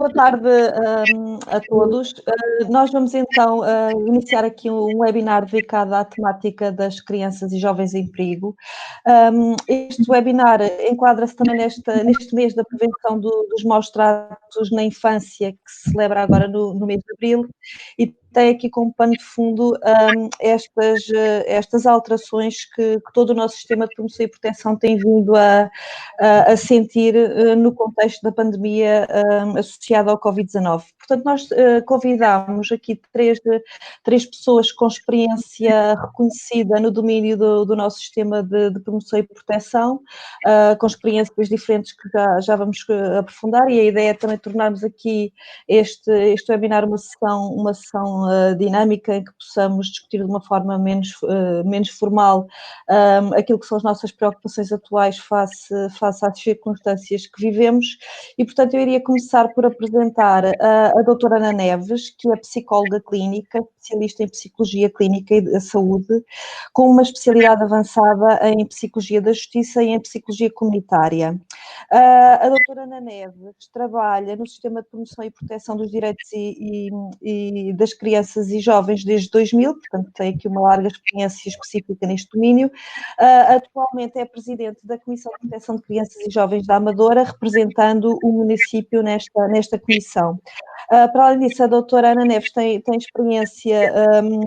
Boa tarde a todos. Nós vamos então iniciar aqui um webinar dedicado à temática das crianças e jovens em perigo. Este webinar enquadra-se também neste mês da prevenção dos maus tratos na infância, que se celebra agora no mês de abril, e tem aqui como pano de fundo estas alterações que todo o nosso sistema de promoção e proteção tem vindo a sentir no contexto da pandemia associada ao Covid-19. Portanto, nós convidámos aqui três pessoas com experiência reconhecida no domínio do nosso sistema de promoção e proteção, com experiências diferentes que já vamos aprofundar, e a ideia é também tornarmos aqui este webinar uma sessão dinâmica em que possamos discutir de uma forma menos formal aquilo que são as nossas preocupações atuais face às circunstâncias que vivemos. E, portanto, eu iria começar por apresentar a doutora Ana Neves, que é psicóloga clínica, especialista em psicologia clínica e da saúde, com uma especialidade avançada em psicologia da justiça e em psicologia comunitária. A doutora Ana Neves trabalha no sistema de promoção e proteção dos direitos e das crianças e jovens desde 2000, portanto tem aqui uma larga experiência específica neste domínio. Atualmente é presidente da Comissão de Proteção de Crianças e Jovens da Amadora, representando o município nesta comissão. Para além disso, a doutora Ana Neves tem experiência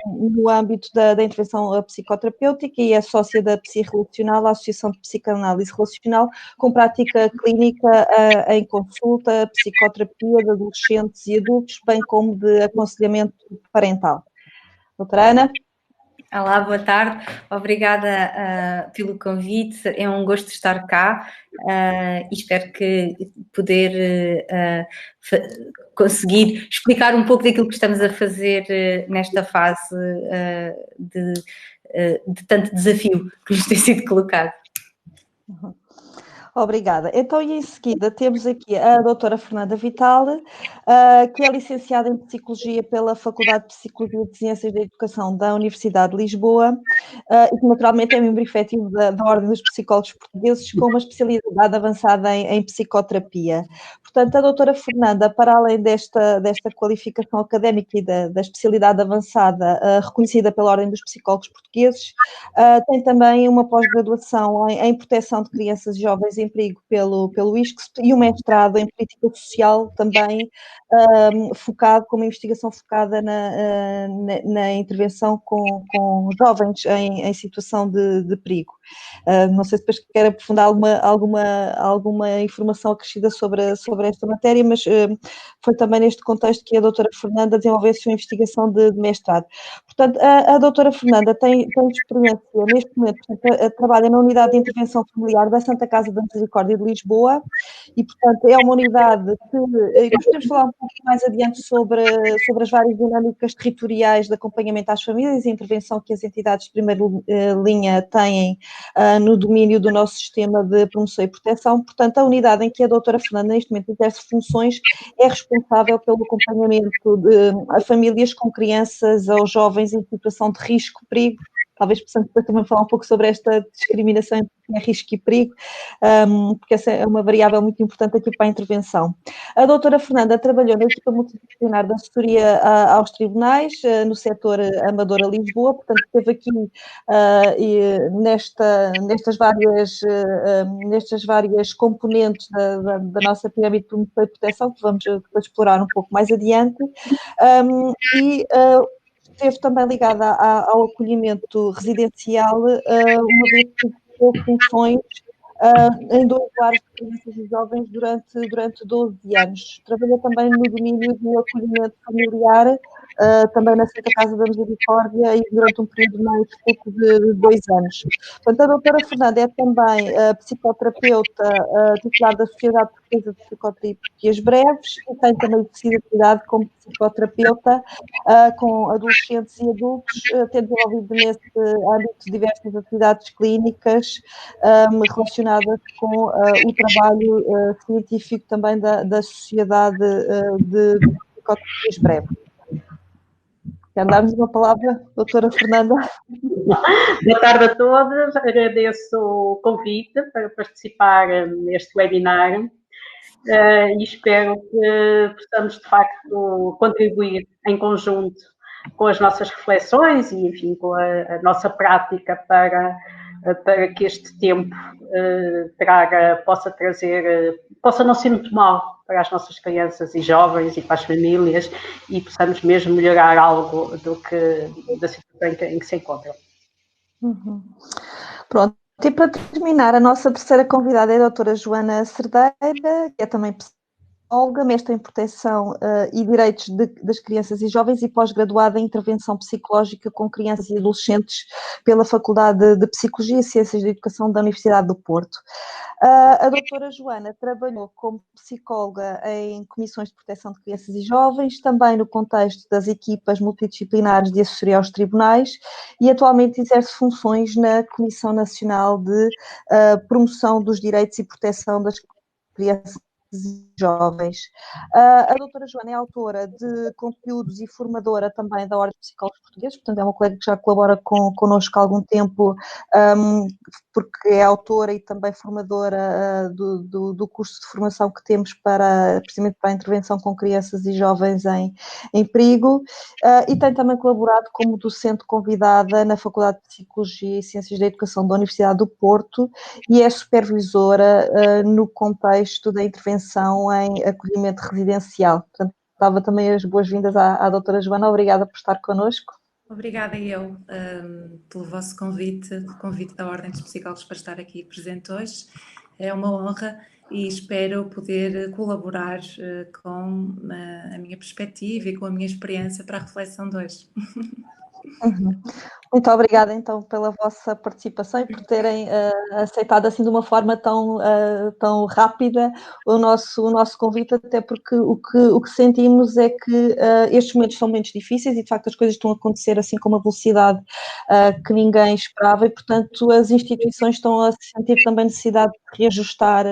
no âmbito da intervenção psicoterapêutica e é sócia da Psi Relacional, a Associação de Psicanálise Relacional, com prática clínica em consulta, psicoterapia de adolescentes e adultos, bem como de aconselhamento parental. Doutora Ana? Olá, boa tarde. Obrigada pelo convite. É um gosto estar cá e espero que poder conseguir explicar um pouco daquilo que estamos a fazer nesta fase de tanto desafio que nos tem sido colocado. Obrigada. Então, e em seguida temos aqui a doutora Fernanda Vital, que é licenciada em Psicologia pela Faculdade de Psicologia de Ciências da Educação da Universidade de Lisboa e que naturalmente é membro efetivo da Ordem dos Psicólogos Portugueses, com uma especialidade avançada em psicoterapia. Portanto, a doutora Fernanda, para além desta qualificação académica e da especialidade avançada reconhecida pela Ordem dos Psicólogos Portugueses, tem também uma pós-graduação em proteção de crianças e jovens em perigo pelo ISCSP e um mestrado em política social também focado, com uma investigação focada na intervenção com jovens em situação de perigo. Não sei se depois quer aprofundar alguma informação acrescida sobre esta matéria, mas foi também neste contexto que a doutora Fernanda desenvolveu a sua investigação de mestrado. Portanto, a doutora Fernanda tem experiência, neste momento, portanto, trabalha na Unidade de Intervenção Familiar da Santa Casa da Misericórdia de Lisboa e, portanto, é uma unidade que nós podemos falar um pouco mais adiante sobre as várias dinâmicas territoriais de acompanhamento às famílias e intervenção que as entidades de primeira linha têm no domínio do nosso sistema de promoção e proteção. Portanto, a unidade em que a doutora Fernanda, neste momento, exerce funções é responsável pelo acompanhamento a famílias com crianças ou jovens em situação de risco, perigo. Talvez possamos depois também falar um pouco sobre esta discriminação entre risco e perigo, porque essa é uma variável muito importante aqui para a intervenção. A doutora Fernanda trabalhou na equipa multidisciplinar de assessoria aos tribunais, no setor Amadora Lisboa, portanto esteve aqui nestas várias componentes da nossa pirâmide de promoção e proteção, que vamos depois explorar um pouco mais adiante, esteve também ligada ao acolhimento residencial, uma vez que teve funções em 2 lares de crianças e jovens durante 12 anos. Trabalhou também no domínio do acolhimento familiar, também na Santa Casa da Misericórdia e durante um período mais curto de 2 anos. Portanto, a doutora Fernanda é também psicoterapeuta titular da Sociedade Portuguesa de Psicoterapias Breves e tem também exercido atividade como psicoterapeuta com adolescentes e adultos, tendo desenvolvido nesse âmbito diversas atividades clínicas relacionadas com o trabalho científico também da Sociedade de Psicoterapias Breves. Quer dar-nos uma palavra, doutora Fernanda? Boa tarde a todos, agradeço o convite para participar neste webinar e espero que possamos, de facto, contribuir em conjunto com as nossas reflexões e, enfim, com a nossa prática para que este tempo possa não ser muito mal para as nossas crianças e jovens e para as famílias e possamos mesmo melhorar algo da situação em que se encontram. Uhum. Pronto, e para terminar, a nossa terceira convidada é a doutora Joana Cerdeira, que é também psicóloga, mestre em proteção e direitos das crianças e jovens e pós-graduada em intervenção psicológica com crianças e adolescentes pela Faculdade de Psicologia e Ciências da Educação da Universidade do Porto. A doutora Joana trabalhou como psicóloga em comissões de proteção de crianças e jovens, também no contexto das equipas multidisciplinares de assessoria aos tribunais e atualmente exerce funções na Comissão Nacional de Promoção dos Direitos e Proteção das Crianças e jovens. A doutora Joana é autora de conteúdos e formadora também da Ordem de Psicólogos Portugueses, portanto é uma colega que já colabora connosco há algum tempo, porque é autora e também formadora do curso de formação que temos precisamente para a intervenção com crianças e jovens em perigo, e tem também colaborado como docente convidada na Faculdade de Psicologia e Ciências da Educação da Universidade do Porto e é supervisora no contexto da intervenção em acolhimento residencial. Portanto, dava também as boas-vindas à doutora Joana, obrigada por estar connosco. Obrigada eu pelo vosso convite da Ordem dos Psicólogos para estar aqui presente hoje. É uma honra e espero poder colaborar com a minha perspectiva e com a minha experiência para a reflexão de hoje. Uhum. Muito obrigada então pela vossa participação e por terem aceitado assim de uma forma tão rápida o nosso convite, até porque o que sentimos é que estes momentos são momentos difíceis e de facto as coisas estão a acontecer assim com uma velocidade que ninguém esperava e portanto as instituições estão a sentir também necessidade de reajustar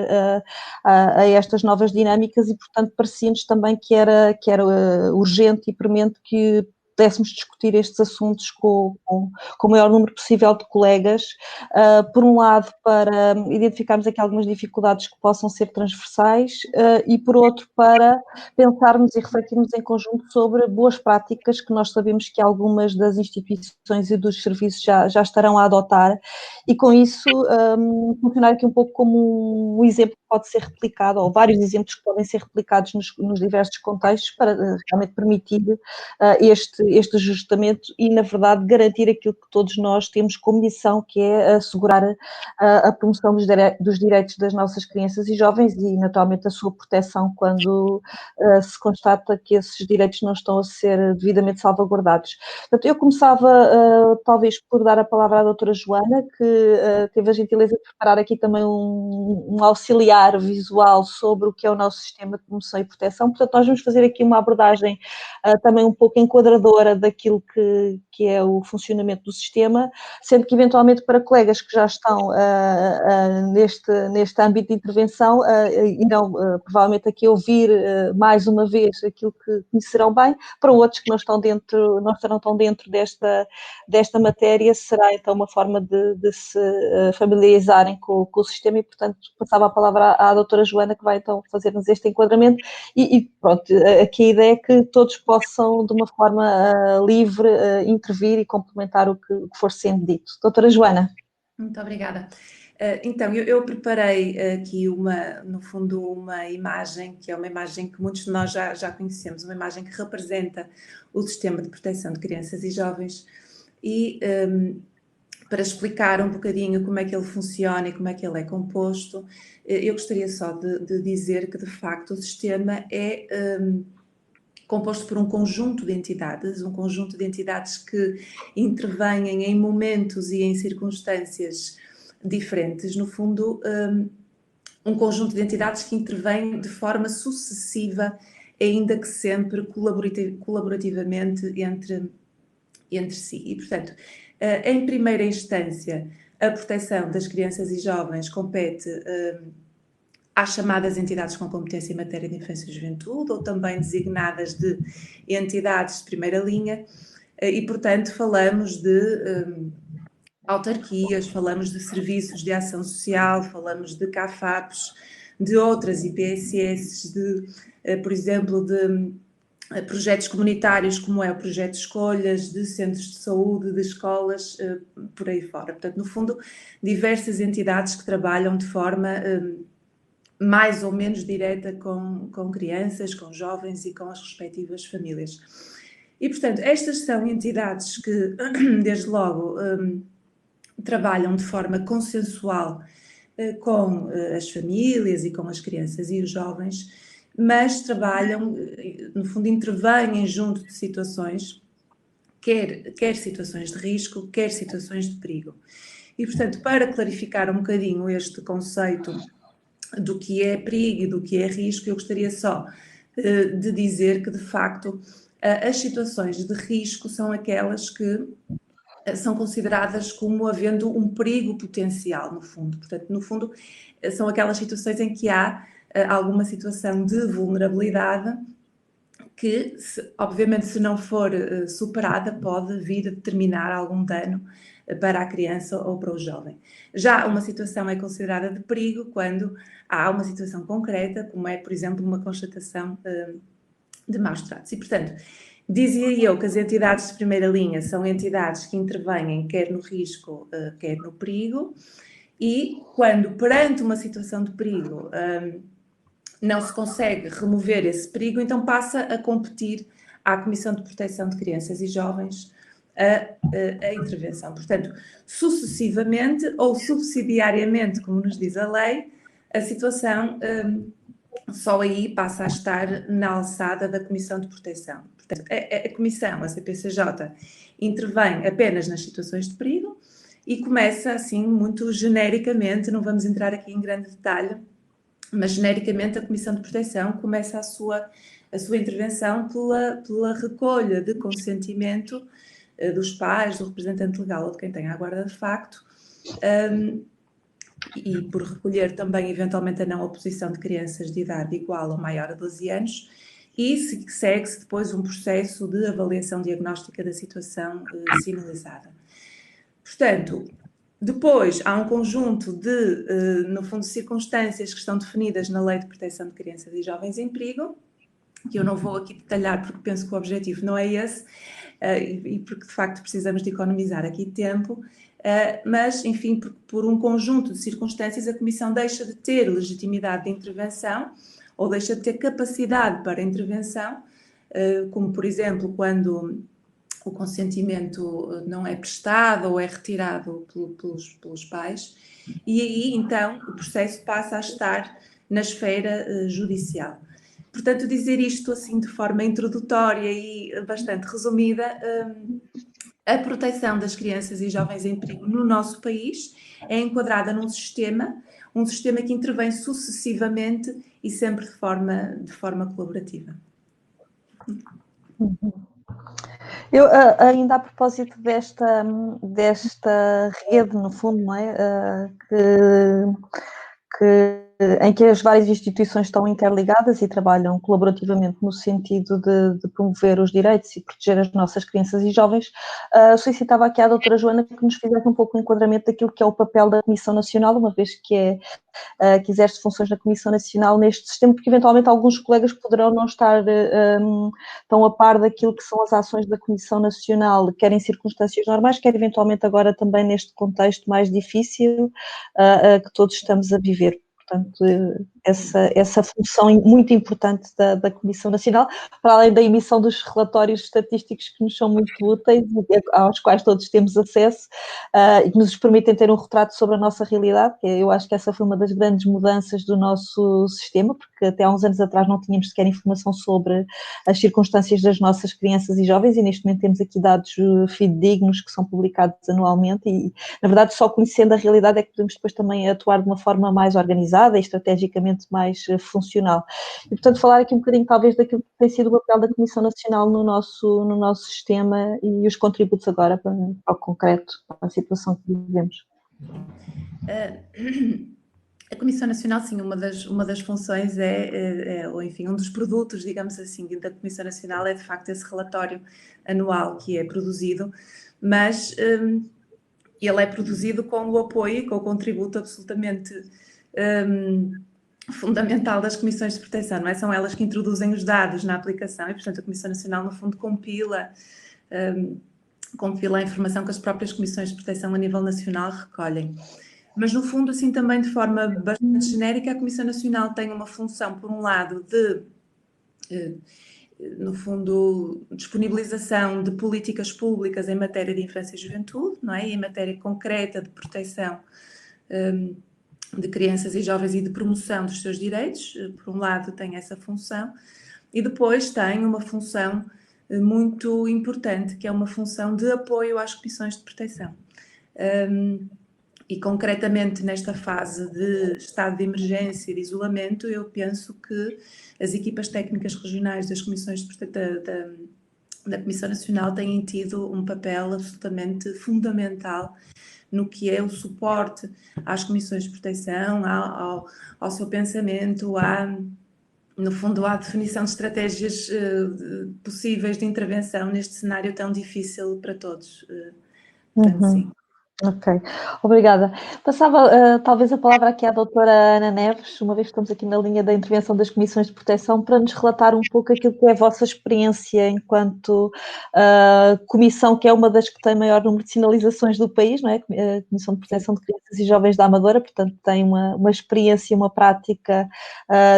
a estas novas dinâmicas e portanto parecia-nos também que era urgente e premente que pudéssemos discutir estes assuntos com o maior número possível de colegas, por um lado para identificarmos aqui algumas dificuldades que possam ser transversais e por outro para pensarmos e refletirmos em conjunto sobre boas práticas que nós sabemos que algumas das instituições e dos serviços já estarão a adotar e com isso funcionar aqui um pouco como um exemplo que pode ser replicado ou vários exemplos que podem ser replicados nos diversos contextos para realmente permitir este ajustamento e, na verdade, garantir aquilo que todos nós temos como missão, que é assegurar a promoção dos direitos das nossas crianças e jovens e, naturalmente, a sua proteção quando se constata que esses direitos não estão a ser devidamente salvaguardados. Portanto, eu começava, talvez, por dar a palavra à doutora Joana, que teve a gentileza de preparar aqui também um auxiliar visual sobre o que é o nosso sistema de promoção e proteção. Portanto, nós vamos fazer aqui uma abordagem também um pouco enquadradora daquilo que é o funcionamento do sistema, sendo que eventualmente para colegas que já estão neste âmbito de intervenção irão provavelmente aqui ouvir mais uma vez aquilo que conhecerão bem, para outros que não estarão tão dentro desta matéria, será então uma forma de se familiarizarem com o sistema e portanto passava a palavra à doutora Joana que vai então fazer-nos este enquadramento e pronto, aqui a ideia é que todos possam de uma forma livre intervir e complementar o que for sendo dito. Doutora Joana. Muito obrigada. Então, eu preparei aqui no fundo, uma imagem, que é uma imagem que muitos de nós já conhecemos, uma imagem que representa o sistema de proteção de crianças e jovens e para explicar um bocadinho como é que ele funciona e como é que ele é composto, eu gostaria só de dizer que, de facto, o sistema é composto por um conjunto de entidades que intervêm em momentos e em circunstâncias diferentes. No fundo, um conjunto de entidades que intervêm de forma sucessiva, ainda que sempre colaborativamente entre si. E, portanto, em primeira instância, a proteção das crianças e jovens compete às chamadas entidades com competência em matéria de infância e juventude, ou também designadas de entidades de primeira linha, e, portanto, falamos de autarquias, falamos de serviços de ação social, falamos de CAFAPs, de outras IPSS, por exemplo, de projetos comunitários, como é o projeto de escolhas, de centros de saúde, de escolas, por aí fora. Portanto, no fundo, diversas entidades que trabalham de forma mais ou menos direta com crianças, com jovens e com as respectivas famílias. E, portanto, estas são entidades que, desde logo, trabalham de forma consensual com as famílias e com as crianças e os jovens, mas trabalham, no fundo, intervêm junto de situações, quer situações de risco, quer situações de perigo. E, portanto, para clarificar um bocadinho este conceito do que é perigo e do que é risco, eu gostaria só de dizer que, de facto, as situações de risco são aquelas que são consideradas como havendo um perigo potencial, no fundo. Portanto, no fundo, são aquelas situações em que há alguma situação de vulnerabilidade que, obviamente, se não for superada, pode vir a determinar algum dano para a criança ou para o jovem. Já uma situação é considerada de perigo quando há uma situação concreta, como é, por exemplo, uma constatação de maus tratos. E, portanto, dizia eu que as entidades de primeira linha são entidades que intervêm quer no risco, quer no perigo, e quando, perante uma situação de perigo, não se consegue remover esse perigo, então passa a competir à Comissão de Proteção de Crianças e Jovens a intervenção. Portanto, sucessivamente ou subsidiariamente, como nos diz a lei, a situação só aí passa a estar na alçada da Comissão de Proteção. Portanto, a Comissão, a CPCJ, intervém apenas nas situações de perigo e começa, assim, muito genericamente, não vamos entrar aqui em grande detalhe, mas genericamente a Comissão de Proteção começa a sua intervenção pela recolha de consentimento dos pais, do representante legal ou de quem tenha a guarda de facto, e por recolher também eventualmente a não oposição de crianças de idade igual ou maior a 12 anos, e segue-se depois um processo de avaliação diagnóstica da situação sinalizada. Portanto, depois há um conjunto de, no fundo, circunstâncias que estão definidas na Lei de Proteção de Crianças e Jovens em Perigo, que eu não vou aqui detalhar porque penso que o objetivo não é esse, e porque de facto precisamos de economizar aqui tempo, mas, enfim, por um conjunto de circunstâncias a Comissão deixa de ter legitimidade de intervenção ou deixa de ter capacidade para intervenção, como por exemplo quando o consentimento não é prestado ou é retirado pelos pais, e aí então o processo passa a estar na esfera judicial. Portanto, dizer isto assim de forma introdutória e bastante resumida, a proteção das crianças e jovens em perigo no nosso país é enquadrada num sistema que intervém sucessivamente e sempre de forma colaborativa. Eu, ainda a propósito desta rede, no fundo, não é? Em que as várias instituições estão interligadas e trabalham colaborativamente no sentido de promover os direitos e proteger as nossas crianças e jovens, solicitava aqui à doutora Joana que nos fizesse um pouco o enquadramento daquilo que é o papel da Comissão Nacional, uma vez que que exerce funções na Comissão Nacional neste sistema, porque eventualmente alguns colegas poderão não estar tão a par daquilo que são as ações da Comissão Nacional, quer em circunstâncias normais, quer eventualmente agora também neste contexto mais difícil que todos estamos a viver. Portanto, essa função muito importante da Comissão Nacional, para além da emissão dos relatórios estatísticos que nos são muito úteis, aos quais todos temos acesso, e que nos permitem ter um retrato sobre a nossa realidade, que eu acho que essa foi uma das grandes mudanças do nosso sistema, porque até há uns anos atrás não tínhamos sequer informação sobre as circunstâncias das nossas crianças e jovens, e neste momento temos aqui dados fidedignos que são publicados anualmente, e na verdade só conhecendo a realidade é que podemos depois também atuar de uma forma mais organizada e estrategicamente mais funcional. E, portanto, falar aqui um bocadinho, talvez, daquilo que tem sido o papel da Comissão Nacional no nosso sistema e os contributos agora para o concreto, para a situação que vivemos. A Comissão Nacional, sim, uma das funções ou enfim, um dos produtos, digamos assim, da Comissão Nacional é, de facto, esse relatório anual que é produzido, mas ele é produzido com o apoio e com o contributo absolutamente fundamental das comissões de proteção, não é? São elas que introduzem os dados na aplicação e, portanto, a Comissão Nacional, no fundo, compila a informação que as próprias comissões de proteção a nível nacional recolhem. Mas, no fundo, assim, também de forma bastante genérica, a Comissão Nacional tem uma função, por um lado, no fundo, disponibilização de políticas públicas em matéria de infância e juventude, não é? E em matéria concreta de proteção de crianças e jovens e de promoção dos seus direitos. Por um lado, tem essa função. E depois tem uma função muito importante, que é uma função de apoio às comissões de proteção. E concretamente nesta fase de estado de emergência e de isolamento, eu penso que as equipas técnicas regionais das comissões da Comissão Nacional têm tido um papel absolutamente fundamental no que é o suporte às comissões de proteção, ao seu pensamento, no fundo, à definição de estratégias possíveis de intervenção neste cenário tão difícil para todos. Portanto, sim. Ok, obrigada. Passava talvez a palavra aqui à doutora Ana Neves, uma vez que estamos aqui na linha da intervenção das comissões de proteção, para nos relatar um pouco aquilo que é a vossa experiência enquanto comissão, que é uma das que tem maior número de sinalizações do país, não é? A Comissão de Proteção de Crianças e Jovens da Amadora, portanto tem uma experiência, uma prática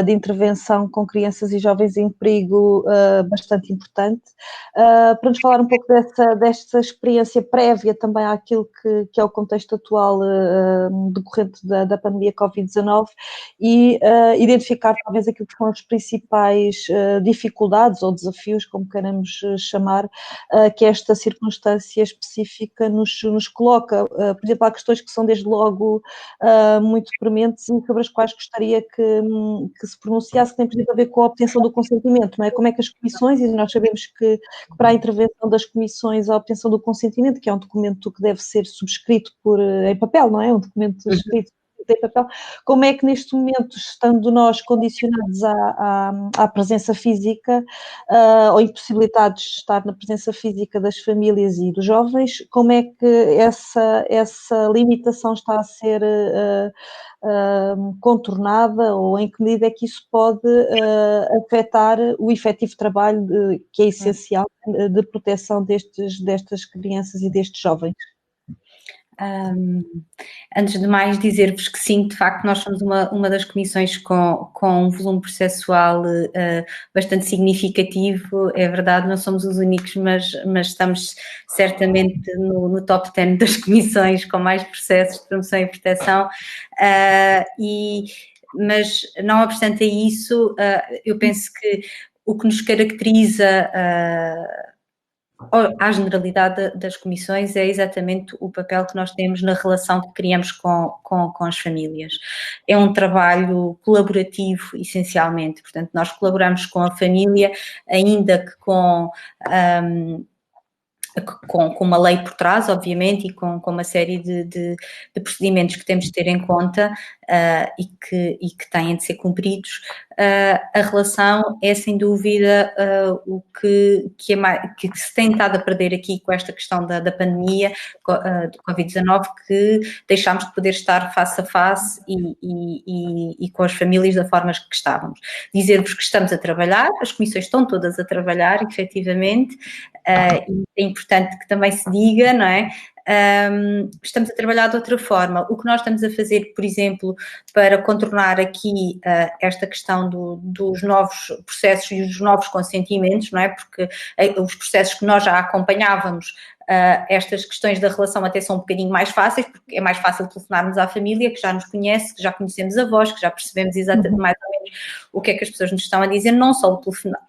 de intervenção com crianças e jovens em perigo bastante importante. Para nos falar um pouco desta experiência prévia também àquilo que é o contexto atual decorrente da pandemia Covid-19 e identificar talvez aquilo que são as principais dificuldades ou desafios, como queremos chamar, que esta circunstância específica nos coloca. Por exemplo, há questões que são desde logo muito prementes e sobre as quais gostaria que se pronunciasse, que tem, por exemplo, a ver com a obtenção do consentimento, não é? Como é que as comissões, e nós sabemos que para a intervenção das comissões a obtenção do consentimento, que é um documento que deve ser subscrito em papel, não é? Um documento escrito em papel. Como é que neste momento, estando nós condicionados à presença física ou impossibilitados de estar na presença física das famílias e dos jovens, como é que essa limitação está a ser contornada, ou em que medida é que isso pode afetar o efetivo trabalho que é essencial de proteção destas crianças e destes jovens? Antes de mais, dizer-vos que sim, de facto, nós somos uma das comissões com um volume processual bastante significativo. É verdade, não somos os únicos, mas estamos certamente no top 10 das comissões com mais processos de promoção e proteção. Mas, não obstante isso, eu penso que o que nos caracteriza à generalidade das comissões é exatamente o papel que nós temos na relação que criamos com as famílias. É um trabalho colaborativo, essencialmente, portanto, nós colaboramos com a família, ainda que com uma lei por trás, obviamente, e com uma série de procedimentos que temos de ter em conta e que têm de ser cumpridos. A relação é, sem dúvida, o que se tem estado a perder aqui com esta questão da pandemia, do Covid-19, que deixámos de poder estar face a face e com as famílias da forma que estávamos. Dizer-vos que estamos a trabalhar, as comissões estão todas a trabalhar, efetivamente, e é importante que também se diga, não é? Estamos a trabalhar de outra forma. O que nós estamos a fazer, por exemplo, para contornar aqui esta questão dos novos processos e dos novos consentimentos, não é? Porque os processos que nós já acompanhávamos, estas questões da relação até são um bocadinho mais fáceis, porque é mais fácil telefonarmos à família, que já nos conhece, que já conhecemos a voz, que já percebemos exatamente mais ou menos o que é que as pessoas nos estão a dizer, não só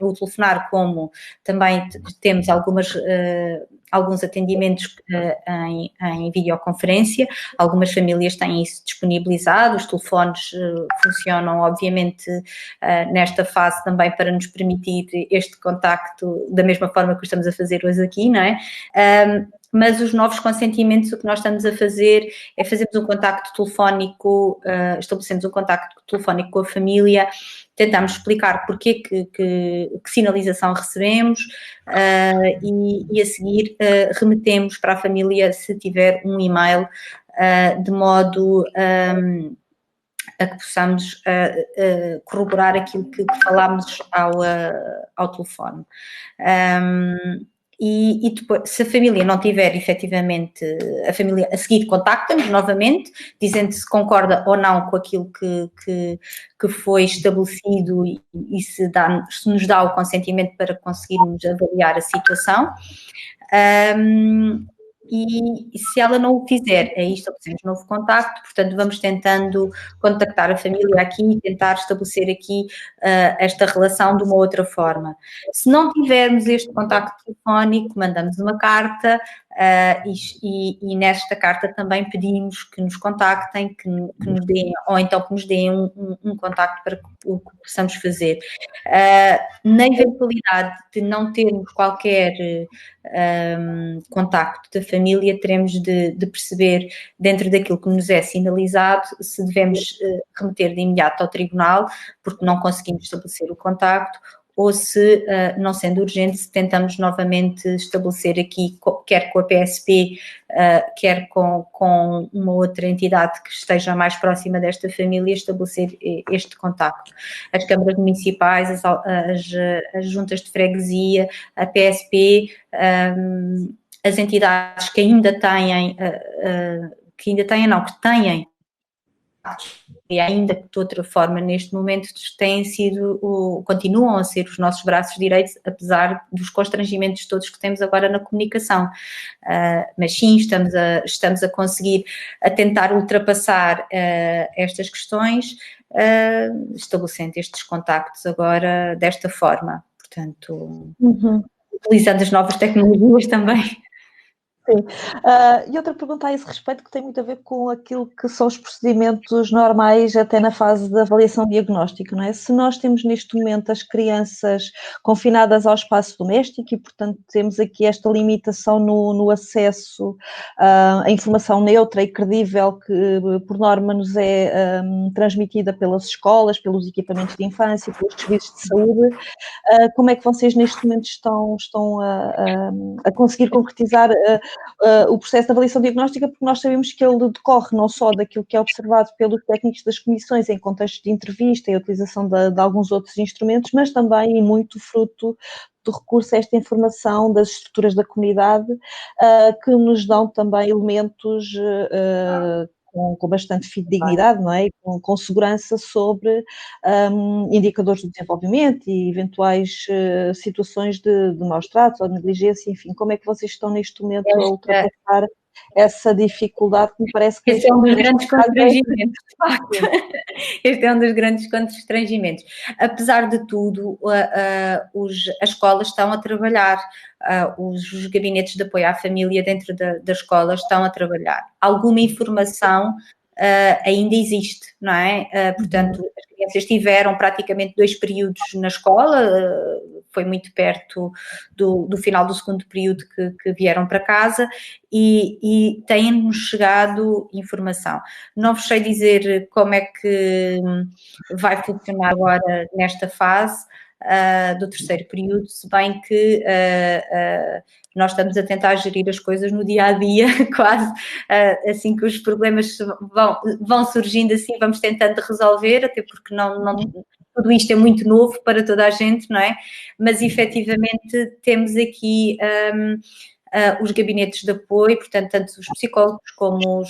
o telefonar, como também temos alguns atendimentos em videoconferência. Algumas famílias têm isso disponibilizado, os telefones funcionam, obviamente, nesta fase também para nos permitir este contacto da mesma forma que estamos a fazer hoje aqui, não é? Mas os novos consentimentos, o que nós estamos a fazer é fazermos um contacto telefónico, estabelecemos um contacto telefónico com a família, tentamos explicar porque que sinalização recebemos e a seguir remetemos para a família, se tiver um e-mail, de modo a que possamos corroborar aquilo que falámos ao telefone. E depois, se a família não tiver efetivamente, a família a seguir contacta-nos novamente, dizendo se concorda ou não com aquilo que foi estabelecido e se nos dá o consentimento para conseguirmos avaliar a situação. E se ela não o fizer, aí estabelecemos novo contacto, portanto vamos tentando contactar a família aqui e tentar estabelecer aqui esta relação de uma outra forma. Se não tivermos este contacto telefónico, mandamos uma carta e nesta carta também pedimos que nos contactem, que nos deem, ou então que nos deem um contacto para o que possamos fazer. Na eventualidade de não termos qualquer contacto da família, teremos de perceber, dentro daquilo que nos é sinalizado, se devemos remeter de imediato ao tribunal, porque não conseguimos estabelecer o contacto, ou se, não sendo urgente, se tentamos novamente estabelecer aqui, quer com a PSP, quer com uma outra entidade que esteja mais próxima desta família, estabelecer este contacto. As câmaras municipais, as juntas de freguesia, a PSP, as entidades que têm, e ainda que de outra forma neste momento continuam a ser os nossos braços direitos, apesar dos constrangimentos todos que temos agora na comunicação, mas sim, estamos a conseguir a tentar ultrapassar estas questões, estabelecendo estes contactos agora desta forma, portanto, utilizando as novas tecnologias também. Sim. E outra pergunta a esse respeito que tem muito a ver com aquilo que são os procedimentos normais até na fase de avaliação diagnóstica, não é? Se nós temos neste momento as crianças confinadas ao espaço doméstico e, portanto, temos aqui esta limitação no acesso à informação neutra e credível que, por norma, nos é transmitida pelas escolas, pelos equipamentos de infância, pelos serviços de saúde, como é que vocês neste momento estão a conseguir concretizar o processo de avaliação diagnóstica, porque nós sabemos que ele decorre não só daquilo que é observado pelos técnicos das comissões em contexto de entrevista e a utilização de alguns outros instrumentos, mas também e muito fruto do recurso a esta informação das estruturas da comunidade, que nos dão também elementos com bastante fidedignidade, não é? Com segurança sobre indicadores do desenvolvimento e eventuais situações de maus tratos ou de negligência, enfim, como é que vocês estão neste momento a ultrapassar essa dificuldade que me parece que... Este é um dos grandes constrangimentos, de facto. Este é um dos grandes constrangimentos. Apesar de tudo, as escolas estão a trabalhar, os gabinetes de apoio à família dentro da escola estão a trabalhar. Alguma informação ainda existe, não é? Portanto, as crianças tiveram praticamente 2 períodos na escola, foi muito perto do final do segundo período que vieram para casa e têm-nos chegado informação. Não vos sei dizer como é que vai funcionar agora nesta fase do terceiro período, se bem que nós estamos a tentar gerir as coisas no dia-a-dia, quase, assim que os problemas vão surgindo assim, vamos tentando resolver, até porque tudo isto é muito novo para toda a gente, não é? Mas, efetivamente, temos aqui os gabinetes de apoio, portanto, tanto os psicólogos como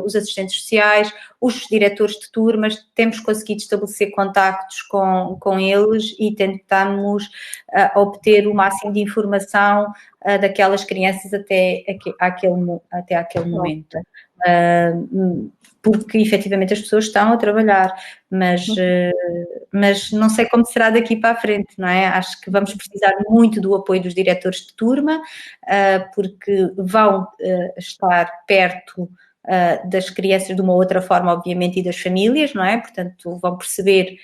os assistentes sociais, os diretores de turmas, temos conseguido estabelecer contactos com eles e tentamos obter o máximo de informação daquelas crianças até aquele momento. Porque efetivamente as pessoas estão a trabalhar, mas não sei como será daqui para a frente, não é? Acho que vamos precisar muito do apoio dos diretores de turma, porque vão estar perto das crianças de uma outra forma, obviamente, e das famílias, não é? Portanto, vão perceber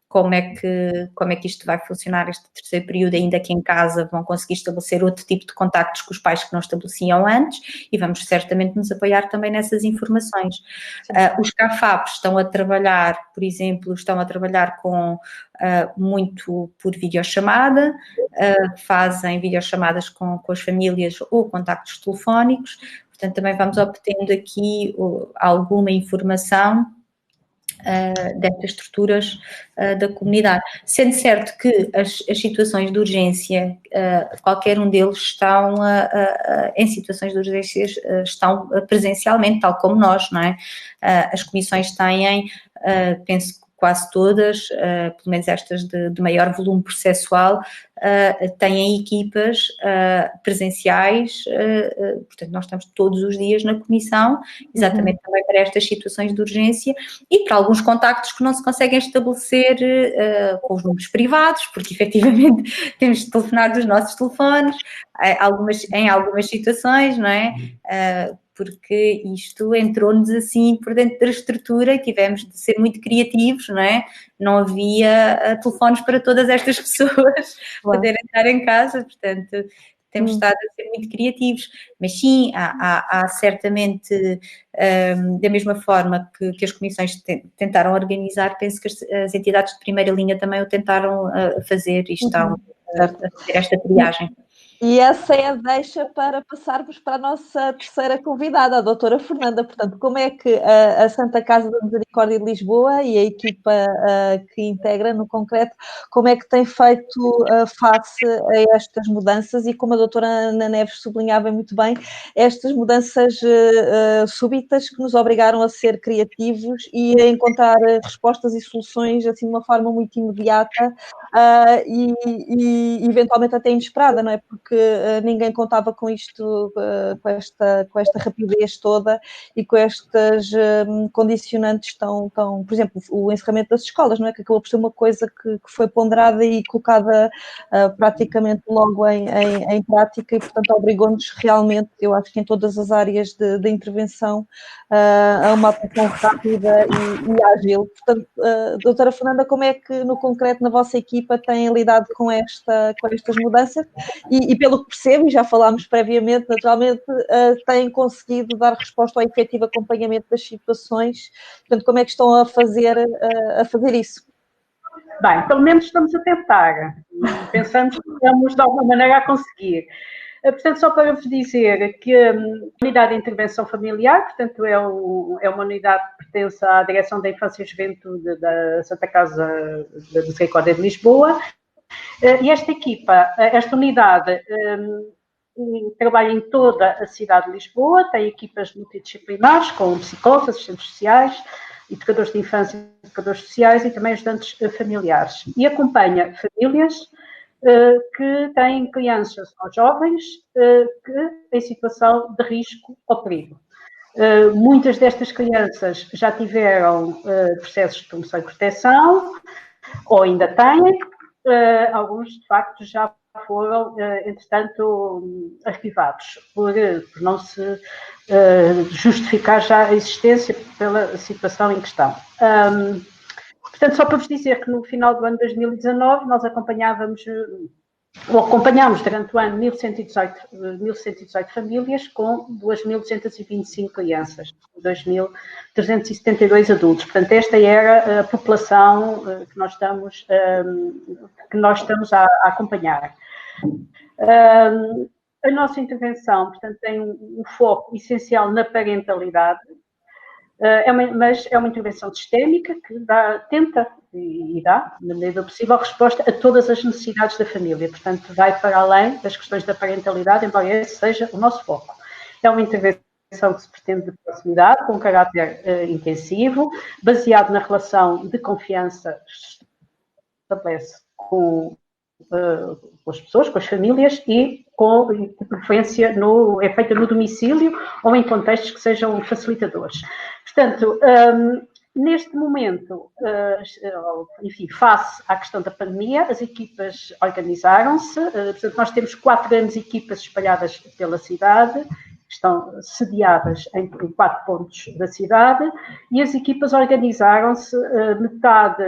como é que isto vai funcionar este terceiro período, ainda que em casa vão conseguir estabelecer outro tipo de contactos com os pais que não estabeleciam antes e vamos certamente nos apoiar também nessas informações. Os CAFAPs estão a trabalhar, por exemplo, com muito por videochamada, fazem videochamadas com as famílias ou contactos telefónicos, portanto também vamos obtendo aqui alguma informação destas estruturas da comunidade. Sendo certo que as situações de urgência, qualquer um deles estão em situações de urgências, estão presencialmente, tal como nós, não é? As comissões têm, penso que quase todas, pelo menos estas de maior volume processual, têm equipas presenciais, portanto nós estamos todos os dias na comissão, exatamente também para estas situações de urgência e para alguns contactos que não se conseguem estabelecer com os números privados, porque efetivamente temos de telefonar dos nossos telefones, em algumas situações, não é? Porque isto entrou-nos assim por dentro da estrutura e tivemos de ser muito criativos, não é? Não havia telefones para todas estas pessoas poderem estar em casa, portanto temos estado a ser muito criativos, mas sim, há certamente, da mesma forma que as comissões tentaram organizar, penso que as entidades de primeira linha também o tentaram fazer e estão a fazer esta triagem. E essa é a deixa para passarmos para a nossa terceira convidada, a doutora Fernanda. Portanto, como é que a Santa Casa da Misericórdia de Lisboa e a equipa que integra no concreto, como é que tem feito face a estas mudanças e, como a doutora Ana Neves sublinhava muito bem, estas mudanças súbitas que nos obrigaram a ser criativos e a encontrar respostas e soluções assim de uma forma muito imediata e eventualmente até inesperada, não é? Porque ninguém contava com isto, com esta rapidez toda e com estas condicionantes tão, por exemplo, o encerramento das escolas, não é? Que acabou por ser uma coisa que foi ponderada e colocada praticamente logo em prática e, portanto, obrigou-nos realmente, eu acho que em todas as áreas de intervenção, a uma atuação rápida e ágil. Portanto, doutora Fernanda, como é que, no concreto, na vossa equipa têm lidado com estas mudanças e pelo que percebo, e já falámos previamente, naturalmente, têm conseguido dar resposta ao efetivo acompanhamento das situações. Portanto, como é que estão a fazer isso? Bem, pelo menos estamos a tentar. Pensamos que estamos, de alguma maneira, a conseguir. Portanto, só para vos dizer que a Unidade de Intervenção Familiar, portanto, é uma unidade que pertence à Direção da Infância e Juventude da Santa Casa da Misericórdia de Lisboa. E esta unidade trabalha em toda a cidade de Lisboa, tem equipas multidisciplinares, com psicólogos, assistentes sociais, educadores de infância, educadores sociais e também ajudantes familiares. E acompanha famílias que têm crianças ou jovens em situação de risco ou perigo. Muitas destas crianças já tiveram processos de promoção e proteção, ou ainda têm, alguns de facto já foram, entretanto, arquivados, por não se justificar já a existência pela situação em questão. Portanto, só para vos dizer que no final do ano de 2019 nós acompanhámos durante o ano 1.118 famílias com 2.225 crianças, 2.372 adultos. Portanto, esta era a população que nós estamos a acompanhar. A nossa intervenção, portanto, tem um foco essencial na parentalidade, mas é uma intervenção sistémica que tenta e dá, na medida possível, resposta a todas as necessidades da família. Portanto, vai para além das questões da parentalidade, embora esse seja o nosso foco. É uma intervenção que se pretende de proximidade, com caráter intensivo, baseado na relação de confiança que se estabelece com as pessoas, com as famílias e de preferência é feita no domicílio ou em contextos que sejam facilitadores. Portanto, neste momento, enfim, face à questão da pandemia, as equipas organizaram-se. Portanto, nós temos 4 grandes equipas espalhadas pela cidade, que estão sediadas em 4 pontos da cidade, e as equipas organizaram-se, metade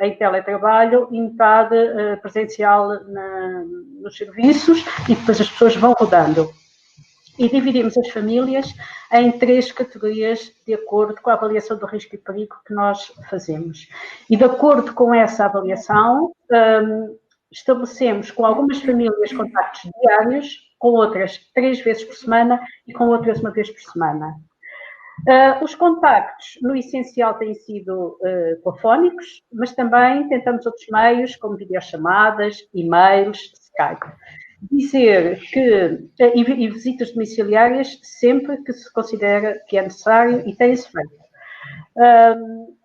em teletrabalho e metade presencial nos serviços, e depois as pessoas vão rodando. E dividimos as famílias em 3 categorias de acordo com a avaliação do risco e perigo que nós fazemos. E de acordo com essa avaliação, estabelecemos com algumas famílias contactos diários, com outras 3 vezes por semana e com outras 1 vez por semana. Os contactos, no essencial, têm sido telefónicos, mas também tentamos outros meios, como videochamadas, e-mails, Skype. Dizer que, e visitas domiciliárias, sempre que se considera que é necessário e tem-se feito.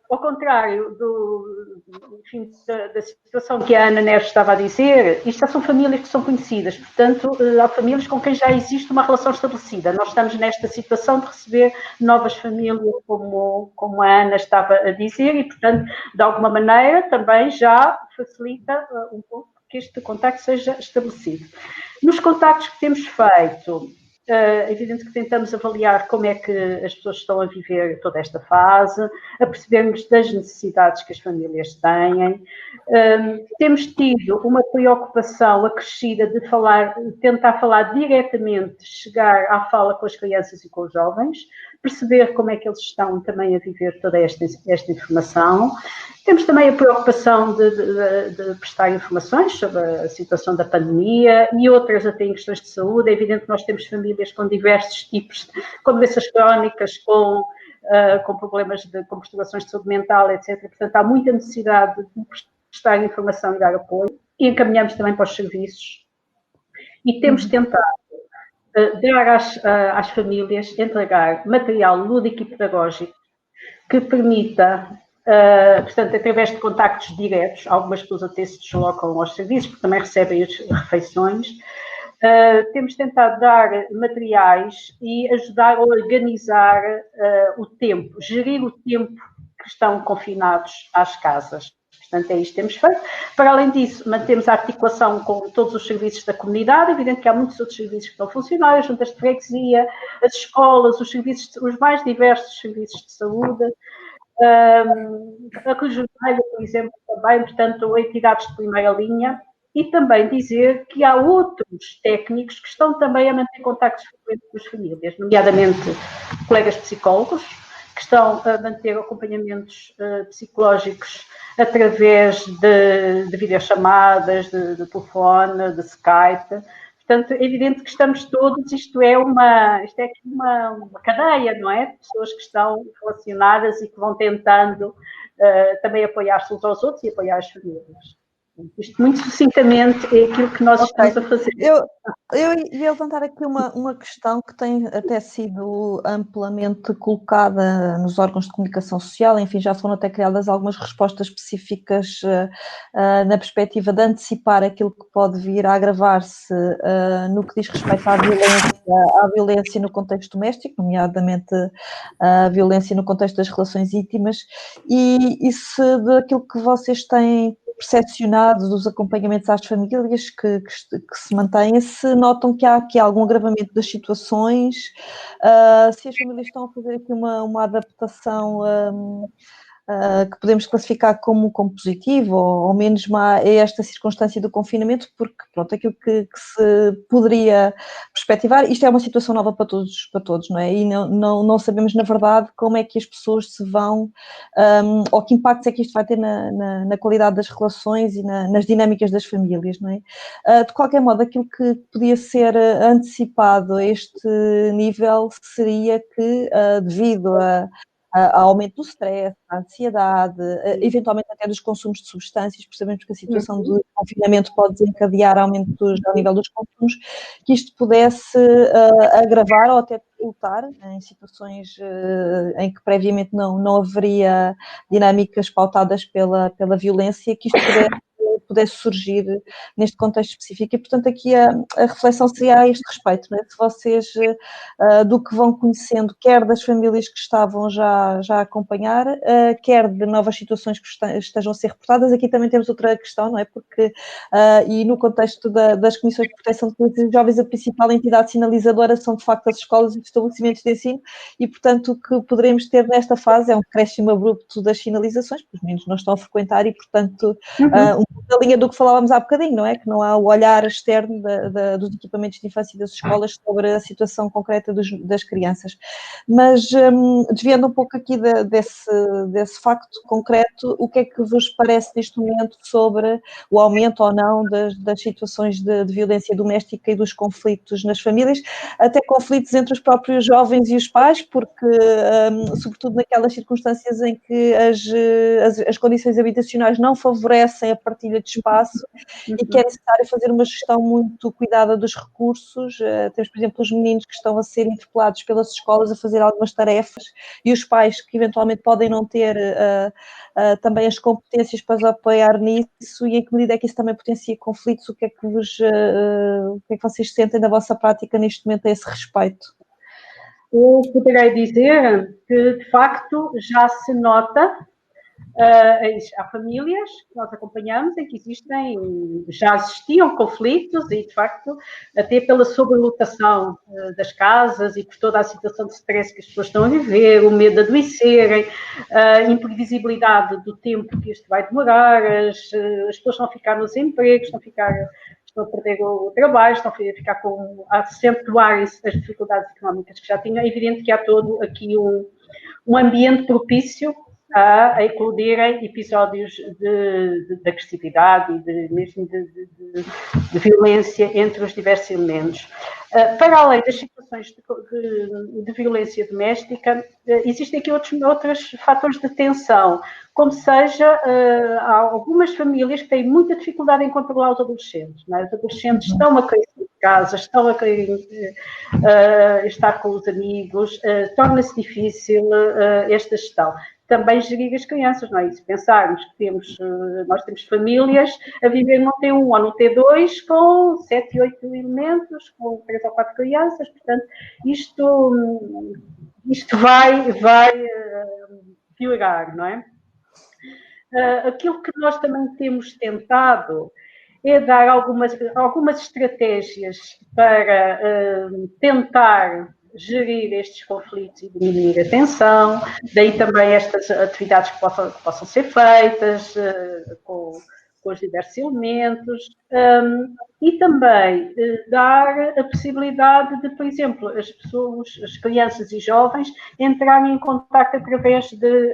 Ao contrário enfim, da situação que a Ana Neves estava a dizer, isto são famílias que são conhecidas, portanto, há famílias com quem já existe uma relação estabelecida. Nós estamos nesta situação de receber novas famílias, como a Ana estava a dizer, e, portanto, de alguma maneira, também já facilita um pouco que este contacto seja estabelecido. Nos contactos que temos feito, é evidente que tentamos avaliar como é que as pessoas estão a viver toda esta fase, a percebermos das necessidades que as famílias têm. Temos tido uma preocupação acrescida de tentar falar diretamente, chegar à fala com as crianças e com os jovens, perceber como é que eles estão também a viver toda esta informação. Temos também a preocupação de prestar informações sobre a situação da pandemia e outras até em questões de saúde. É evidente que nós temos famílias com diversos tipos, com doenças crónicas, com problemas com perturbações de saúde mental, etc. Portanto, há muita necessidade de prestar informação e dar apoio. E encaminhamos também para os serviços. E temos tentado dar às famílias, entregar material lúdico e pedagógico que permita, portanto, através de contactos diretos, algumas pessoas até se deslocam aos serviços, porque também recebem as refeições. Temos tentado dar materiais e ajudar a organizar o tempo, gerir o tempo que estão confinados às casas. Portanto, é isto que temos feito. Para além disso, mantemos a articulação com todos os serviços da comunidade. É evidente que há muitos outros serviços que estão a funcionar, as juntas de freguesia, as escolas, os mais diversos serviços de saúde. A Cruz Vermelha, por exemplo, também, portanto, entidades de primeira linha. E também dizer que há outros técnicos que estão também a manter contactos frequentes com as famílias, nomeadamente colegas psicólogos, que estão a manter acompanhamentos psicológicos através de videochamadas, de telefone, de Skype. Portanto, é evidente que estamos todos, isto é aqui uma cadeia, não é? De pessoas que estão relacionadas e que vão tentando também apoiar-se uns aos outros e apoiar as famílias. Isto, muito sucintamente, é aquilo que nós estamos a fazer. Eu ia levantar aqui uma questão que tem até sido amplamente colocada nos órgãos de comunicação social, enfim, já foram até criadas algumas respostas específicas na perspectiva de antecipar aquilo que pode vir a agravar-se no que diz respeito à violência no contexto doméstico, nomeadamente a violência no contexto das relações íntimas, e se daquilo que vocês têm percepcionado dos acompanhamentos às famílias que se mantêm, se notam que há aqui algum agravamento das situações, se as famílias estão a fazer aqui uma adaptação que podemos classificar como positivo ou menos má a esta circunstância do confinamento, porque pronto, aquilo que se poderia perspectivar, isto é uma situação nova para todos, não é? E não sabemos, na verdade, como é que as pessoas se vão, ou que impactos é que isto vai ter na qualidade das relações e nas dinâmicas das famílias, não é? De qualquer modo, aquilo que podia ser antecipado a este nível seria que, devido ao aumento do stress, à ansiedade, eventualmente até dos consumos de substâncias, porque sabemos que a situação de confinamento pode desencadear aumentos ao nível dos consumos, que isto pudesse agravar ou até dificultar em situações em que previamente não haveria dinâmicas pautadas pela violência, que isto pudesse surgir neste contexto específico. E, portanto, aqui a reflexão seria a este respeito, não é? Se vocês, do que vão conhecendo, quer das famílias que estavam já a acompanhar, quer de novas situações que estejam a ser reportadas, aqui também temos outra questão, não é? Porque, e no contexto das comissões de proteção de crianças e jovens, a principal entidade sinalizadora são, de facto, as escolas e os estabelecimentos de ensino, e, portanto, o que poderemos ter nesta fase é um crescimento abrupto das sinalizações, porque os meninos não estão a frequentar e, portanto, um linha do que falávamos há bocadinho, não é? Que não há o olhar externo dos equipamentos de infância e das escolas sobre a situação concreta das crianças. Mas, desviando um pouco aqui desse facto concreto, o que é que vos parece neste momento sobre o aumento ou não das situações de violência doméstica e dos conflitos nas famílias, até conflitos entre os próprios jovens e os pais, porque, sobretudo naquelas circunstâncias em que as condições habitacionais não favorecem a partilha de espaço e que é necessário fazer uma gestão muito cuidada dos recursos. Temos, por exemplo, os meninos que estão a ser interpelados pelas escolas a fazer algumas tarefas e os pais que eventualmente podem não ter também as competências para os apoiar nisso, e em que medida é que isso também potencia conflitos? O que é que vocês sentem da vossa prática neste momento a esse respeito? Eu poderei dizer que, de facto, já se nota, há famílias que nós acompanhamos em que já existiam conflitos e, de facto, até pela sobrelotação das casas e por toda a situação de stress que as pessoas estão a viver, o medo de adoecerem, a imprevisibilidade do tempo que isto vai demorar, as pessoas vão ficar nos empregos, estão a perder o trabalho, estão a ficar a acentuar-se as dificuldades económicas que já tinham. É evidente que há todo aqui um ambiente propício a eclodirem episódios de agressividade e mesmo de violência entre os diversos elementos. Para além das situações de violência doméstica, existem aqui outros fatores de tensão, como seja, há algumas famílias que têm muita dificuldade em controlar os adolescentes. Não é? Os adolescentes estão a cair de casa, estão a querer estar com os amigos, torna-se difícil esta gestão. Também gerir as crianças, não é? E se pensarmos que nós temos famílias a viver num T1 ou no T2 com 7, 8 elementos, com 3 ou 4 crianças, portanto, isto vai piorar, não é? Aquilo que nós também temos tentado é dar algumas estratégias para tentar gerir estes conflitos e diminuir a tensão, daí também estas atividades que possam ser feitas com os diversos elementos, e também dar a possibilidade de, por exemplo, as crianças e jovens entrarem em contacto através de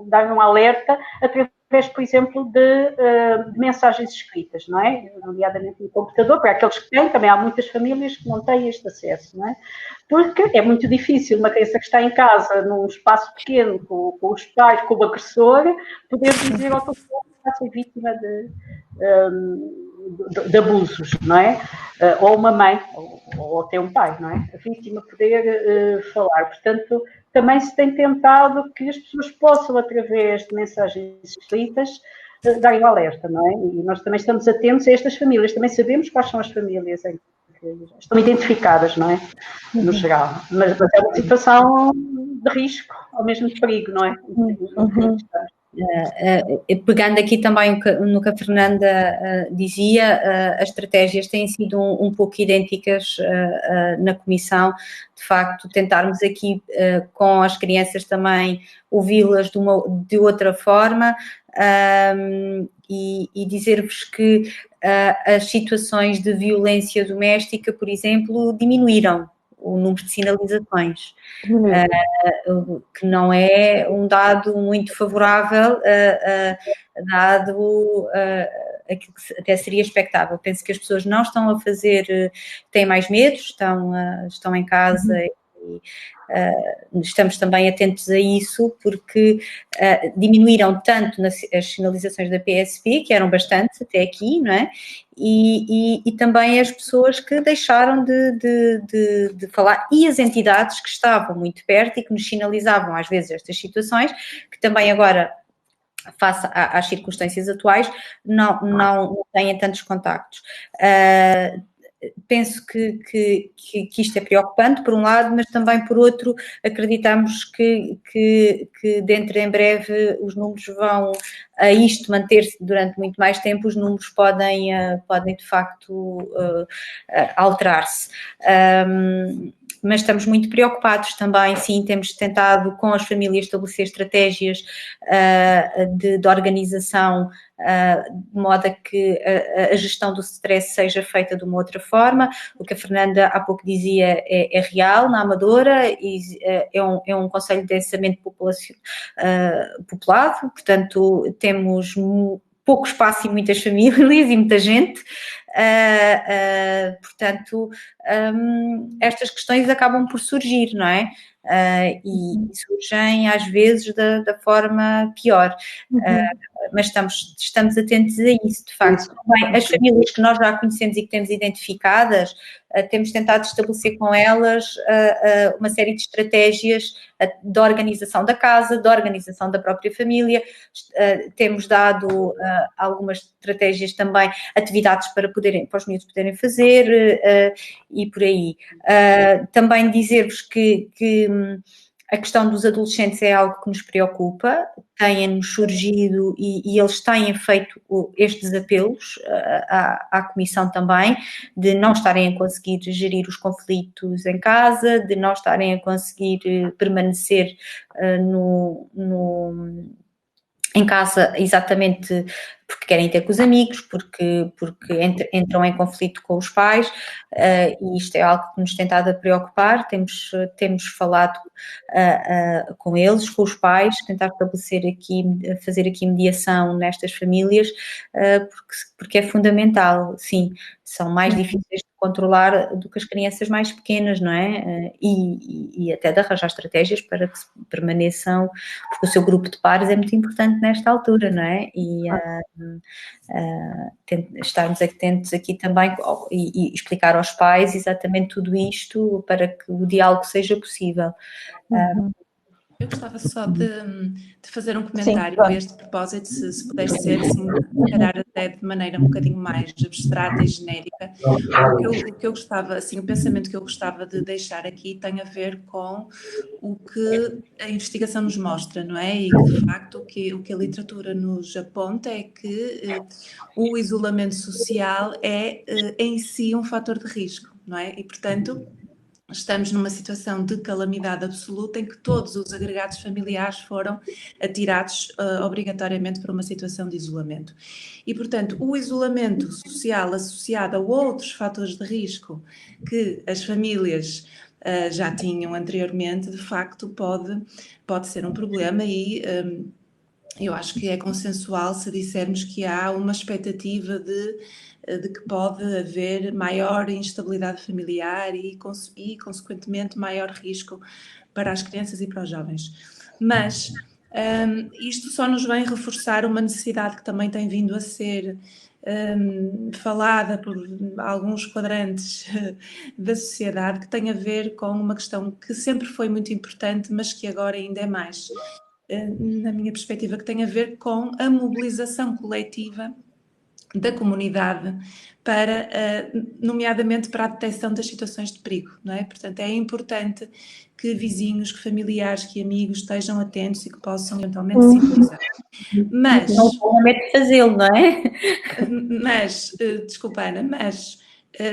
dar um alerta, através, por exemplo, de mensagens escritas, não é? Nomeadamente no computador, para aqueles que têm, também há muitas famílias que não têm este acesso, não é? Porque é muito difícil uma criança que está em casa, num espaço pequeno, com os pais, com o agressor, poder dizer ao telefone que está a ser vítima de abusos, não é? Ou uma mãe, ou até um pai, não é? A vítima poder falar. Portanto, também se tem tentado que as pessoas possam, através de mensagens escritas, darem o alerta, não é? E nós também estamos atentos a estas famílias, também sabemos quais são as famílias em que estão identificadas, não é? No geral. Mas é uma situação de risco, ao mesmo de perigo, não é? Pegando aqui também no que a Fernanda dizia, as estratégias têm sido um pouco idênticas na Comissão, de facto, tentarmos aqui com as crianças também ouvi-las de outra forma, e dizer-vos que as situações de violência doméstica, por exemplo, diminuíram o número de sinalizações, que não é um dado muito favorável, dado aquilo que até seria expectável. Penso que as pessoas não estão a fazer, têm mais medo, estão em casa e estamos também atentos a isso, porque diminuíram tanto as sinalizações da PSP, que eram bastantes até aqui, não é? E também as pessoas que deixaram de falar, e as entidades que estavam muito perto e que nos sinalizavam às vezes estas situações, que também agora, face às circunstâncias atuais, não têm tantos contactos. Penso que isto é preocupante, por um lado, mas também, por outro, acreditamos que dentro em breve os números vão a isto manter-se durante muito mais tempo, os números podem de facto alterar-se. Mas estamos muito preocupados também, sim, temos tentado com as famílias estabelecer estratégias de organização, de modo a que a gestão do stress seja feita de uma outra forma. O que a Fernanda há pouco dizia é real na Amadora, e é um concelho densamente populado, portanto temos pouco espaço e muitas famílias e muita gente, portanto estas questões acabam por surgir, não é? E surgem às vezes da forma pior, mas estamos atentos a isso, de facto. Bem, as famílias que nós já conhecemos e que temos identificadas, temos tentado estabelecer com elas uma série de estratégias de organização da casa, de organização da própria família. Temos dado algumas estratégias também, atividades para os miúdos poderem fazer, e por aí. Também dizer-vos que a questão dos adolescentes é algo que nos preocupa, têm-nos surgido e eles têm feito estes apelos à Comissão também, de não estarem a conseguir gerir os conflitos em casa, de não estarem a conseguir permanecer em casa exatamente porque querem ter com os amigos, porque entram em conflito com os pais, e isto é algo que nos tem estado a preocupar. Temos falado com eles, com os pais, tentar fazer aqui mediação nestas famílias, porque é fundamental, sim, são mais difíceis de controlar do que as crianças mais pequenas, não é? E até de arranjar estratégias para que permaneçam, porque o seu grupo de pares é muito importante nesta altura, não é? E estarmos atentos aqui também e explicar aos pais exatamente tudo isto para que o diálogo seja possível. Eu gostava só de fazer um comentário a este propósito, se puder ser, assim, se calhar até de maneira um bocadinho mais abstrata e genérica. O que eu gostava, assim, o pensamento que eu gostava de deixar aqui tem a ver com o que a investigação nos mostra, não é? E que, de facto, o que a literatura nos aponta é que o isolamento social é em si um fator de risco, não é? E, portanto, estamos numa situação de calamidade absoluta em que todos os agregados familiares foram atirados obrigatoriamente para uma situação de isolamento. E, portanto, o isolamento social associado a outros fatores de risco que as famílias já tinham anteriormente, de facto, pode ser um problema e eu acho que é consensual se dissermos que há uma expectativa de que pode haver maior instabilidade familiar e, consequentemente, maior risco para as crianças e para os jovens. Mas isto só nos vem reforçar uma necessidade que também tem vindo a ser falada por alguns quadrantes da sociedade, que tem a ver com uma questão que sempre foi muito importante, mas que agora ainda é mais, na minha perspectiva, que tem a ver com a mobilização coletiva da comunidade para, nomeadamente para a detecção das situações de perigo, não é? Portanto, é importante que vizinhos, que familiares, que amigos estejam atentos e que possam eventualmente sinalizar. Mas... Não provavelmente de fazê-lo, não é? Mas, desculpa Ana, mas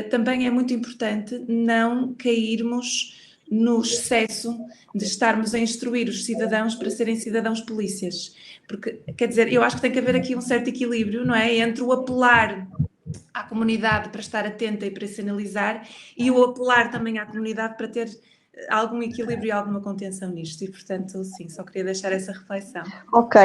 também é muito importante não cairmos no excesso de estarmos a instruir os cidadãos para serem cidadãos polícias. Porque, quer dizer, eu acho que tem que haver aqui um certo equilíbrio, não é? Entre o apelar à comunidade para estar atenta e para sinalizar e o apelar também à comunidade para ter algum equilíbrio e alguma contenção nisto. E, portanto, sim, só queria deixar essa reflexão. Ok.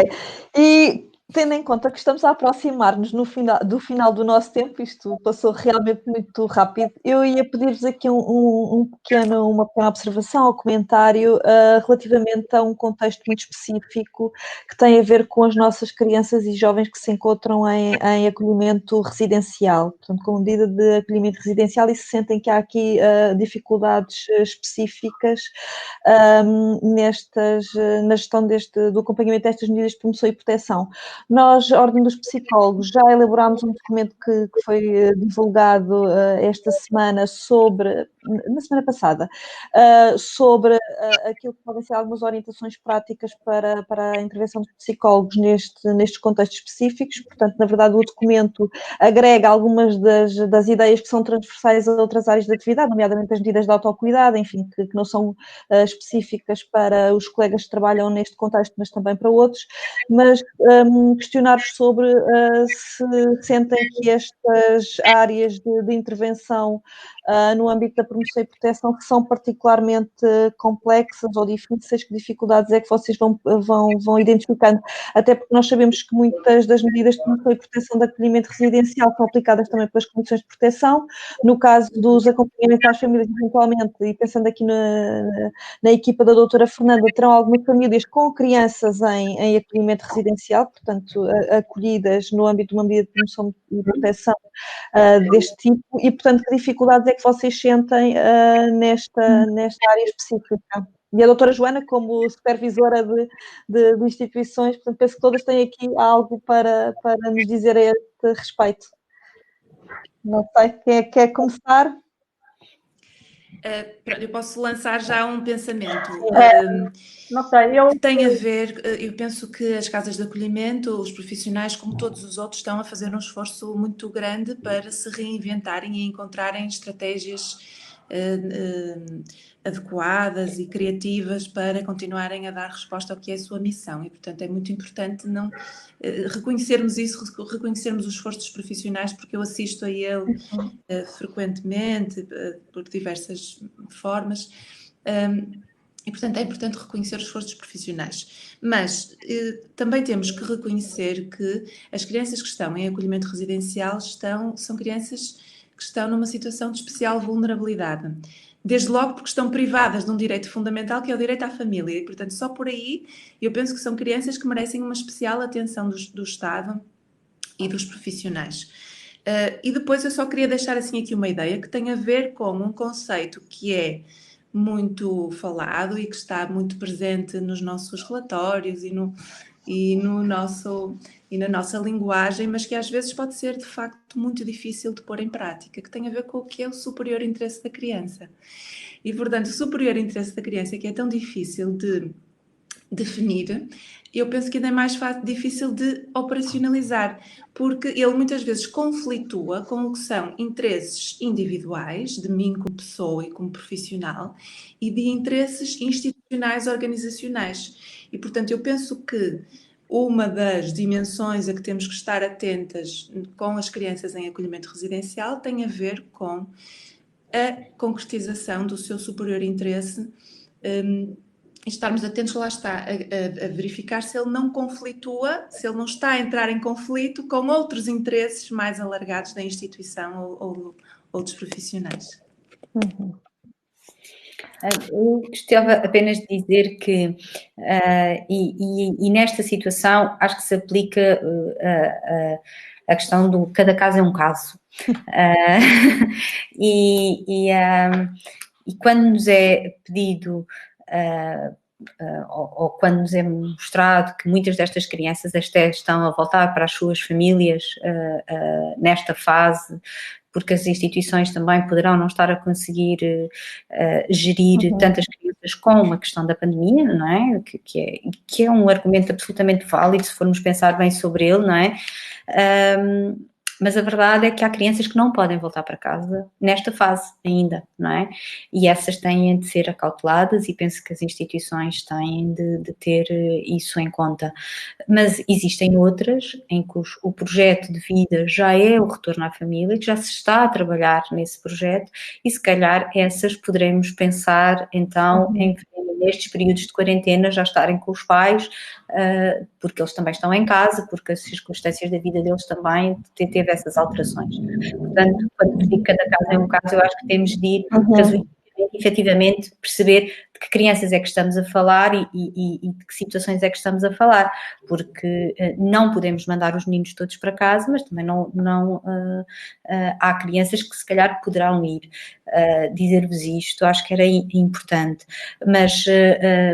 E tendo em conta que estamos a aproximar-nos do final do nosso tempo, isto passou realmente muito rápido, eu ia pedir-vos aqui uma pequena observação ou comentário relativamente a um contexto muito específico que tem a ver com as nossas crianças e jovens que se encontram em acolhimento residencial, portanto, com medida de acolhimento residencial, e se sentem que há aqui dificuldades específicas na gestão do acompanhamento destas medidas de promoção e proteção. Nós, a Ordem dos Psicólogos, já elaborámos um documento que foi divulgado esta semana sobre na semana passada, sobre aquilo que podem ser algumas orientações práticas para a intervenção dos psicólogos nestes contextos específicos. Portanto, na verdade, o documento agrega algumas das ideias que são transversais a outras áreas de atividade, nomeadamente as medidas de autocuidado, enfim, que não são específicas para os colegas que trabalham neste contexto, mas também para outros. Mas questionar-vos sobre se sentem que estas áreas de intervenção no âmbito da promoção e proteção que são particularmente complexas ou difíceis, que dificuldades é que vocês vão identificando, até porque nós sabemos que muitas das medidas de promoção e proteção de acolhimento residencial são aplicadas também pelas comissões de proteção. No caso dos acompanhamentos às famílias, eventualmente, e pensando aqui na equipa da doutora Fernanda, terão algumas famílias com crianças em acolhimento residencial, portanto, acolhidas no âmbito de uma medida de promoção e proteção deste tipo, e, portanto, que dificuldades é que vocês sentem nesta área específica? E a doutora Joana, como supervisora de instituições, portanto, penso que todas têm aqui algo para nos dizer a este respeito. Não sei, quem é que quer começar? Eu posso lançar já um pensamento. Não sei, que tem a ver, eu penso que as casas de acolhimento, os profissionais, como todos os outros, estão a fazer um esforço muito grande para se reinventarem e encontrarem estratégias adequadas e criativas para continuarem a dar resposta ao que é a sua missão. E, portanto, é muito importante reconhecermos isso, reconhecermos o esforço dos profissionais, porque eu assisto a ele frequentemente, por diversas formas, e, portanto, é importante reconhecer os esforços dos profissionais. Mas também temos que reconhecer que as crianças que estão em acolhimento residencial são crianças que estão numa situação de especial vulnerabilidade. Desde logo porque estão privadas de um direito fundamental, que é o direito à família. E, portanto, só por aí eu penso que são crianças que merecem uma especial atenção do Estado e dos profissionais. E depois eu só queria deixar assim aqui uma ideia que tem a ver com um conceito que é muito falado e que está muito presente nos nossos relatórios e na nossa linguagem, mas que às vezes pode ser de facto muito difícil de pôr em prática, que tem a ver com o que é o superior interesse da criança. E, portanto, o superior interesse da criança, que é tão difícil de definir, eu penso que ainda é mais difícil de operacionalizar, porque ele muitas vezes conflitua com o que são interesses individuais, de mim como pessoa e como profissional, e de interesses institucionais, organizacionais. E, portanto, eu penso que uma das dimensões a que temos que estar atentas com as crianças em acolhimento residencial tem a ver com a concretização do seu superior interesse, estarmos atentos, lá está, a verificar se ele não conflitua, se ele não está a entrar em conflito com outros interesses mais alargados da instituição ou outros profissionais. Eu gostava apenas de dizer que, e nesta situação, acho que se aplica a questão do cada caso é um caso. E quando nos é pedido, ou quando nos é mostrado que muitas destas crianças até estão a voltar para as suas famílias nesta fase, porque as instituições também poderão não estar a conseguir gerir tantas crianças com uma questão da pandemia, não é? Que é um argumento absolutamente válido se formos pensar bem sobre ele, não é? Mas a verdade é que há crianças que não podem voltar para casa nesta fase ainda, não é? E essas têm de ser acauteladas e penso que as instituições têm de ter isso em conta. Mas existem outras em que o projeto de vida já é o retorno à família, que já se está a trabalhar nesse projeto e se calhar essas poderemos pensar então em nestes períodos de quarentena já estarem com os pais, porque eles também estão em casa, porque as circunstâncias da vida deles também teve essas alterações. Portanto, quando digo que cada caso é um caso, eu acho que temos de ir efetivamente perceber de que crianças é que estamos a falar e de que situações é que estamos a falar, porque não podemos mandar os meninos todos para casa, mas também há crianças que se calhar poderão ir. Dizer-vos isto, acho que era importante, mas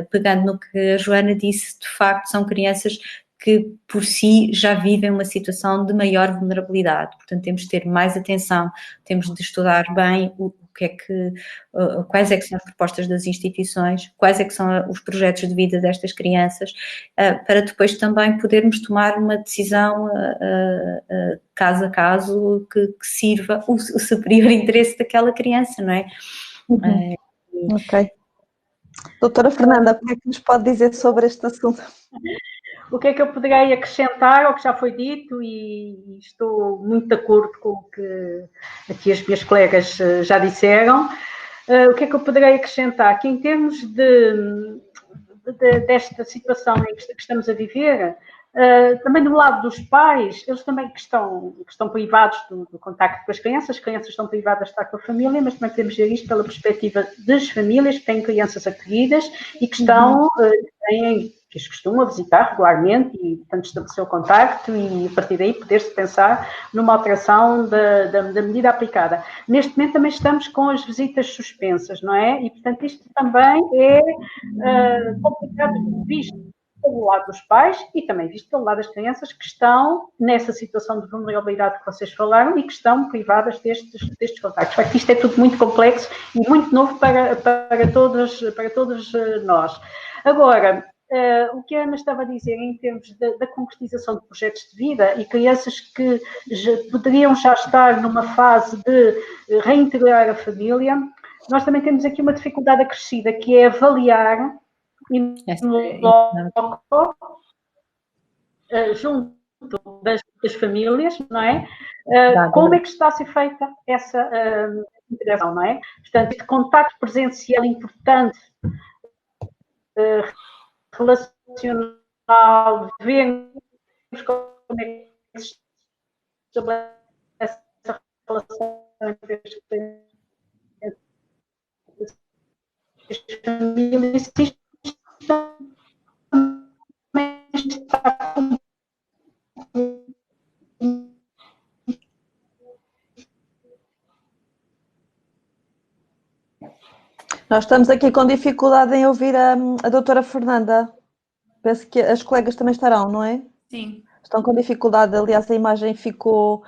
pegando no que a Joana disse, de facto são crianças que por si já vivem uma situação de maior vulnerabilidade. Portanto, temos de ter mais atenção, temos de estudar bem quais é que são as propostas das instituições, quais é que são os projetos de vida destas crianças, para depois também podermos tomar uma decisão caso a caso que sirva o superior interesse daquela criança, não é? Ok. Doutora Fernanda, o que é que nos pode dizer sobre este assunto? O que é que eu poderei acrescentar ao que já foi dito, e estou muito de acordo com o que aqui as minhas colegas já disseram. O que é que eu poderei acrescentar? Que em termos desta situação em que estamos a viver, também do lado dos pais, eles também que estão privados do contacto com as crianças estão privadas de estar com a família, mas também podemos ver isto pela perspectiva das famílias que têm crianças acolhidas e que que os costumam visitar regularmente e, portanto, estabelecer o contacto e, a partir daí, poder-se pensar numa alteração da medida aplicada. Neste momento também estamos com as visitas suspensas, não é? E, portanto, isto também é complicado, visto pelo lado dos pais e também visto pelo lado das crianças que estão nessa situação de vulnerabilidade que vocês falaram e que estão privadas destes contactos. De facto, isto é tudo muito complexo e muito novo para todos nós. Agora, o que a Ana estava a dizer em termos da concretização de projetos de vida e crianças que poderiam já estar numa fase de reintegrar a família, nós também temos aqui uma dificuldade acrescida, que é avaliar junto das famílias, não é? Como é que está a ser feita essa integração, não é? Portanto, este contacto presencial importante, relacional, vermos como é que se estabelece essa relação entre as famílias, Nós estamos aqui com dificuldade em ouvir a doutora Fernanda. Penso que as colegas também estarão, não é? Sim. Estão com dificuldade, aliás, a imagem ficou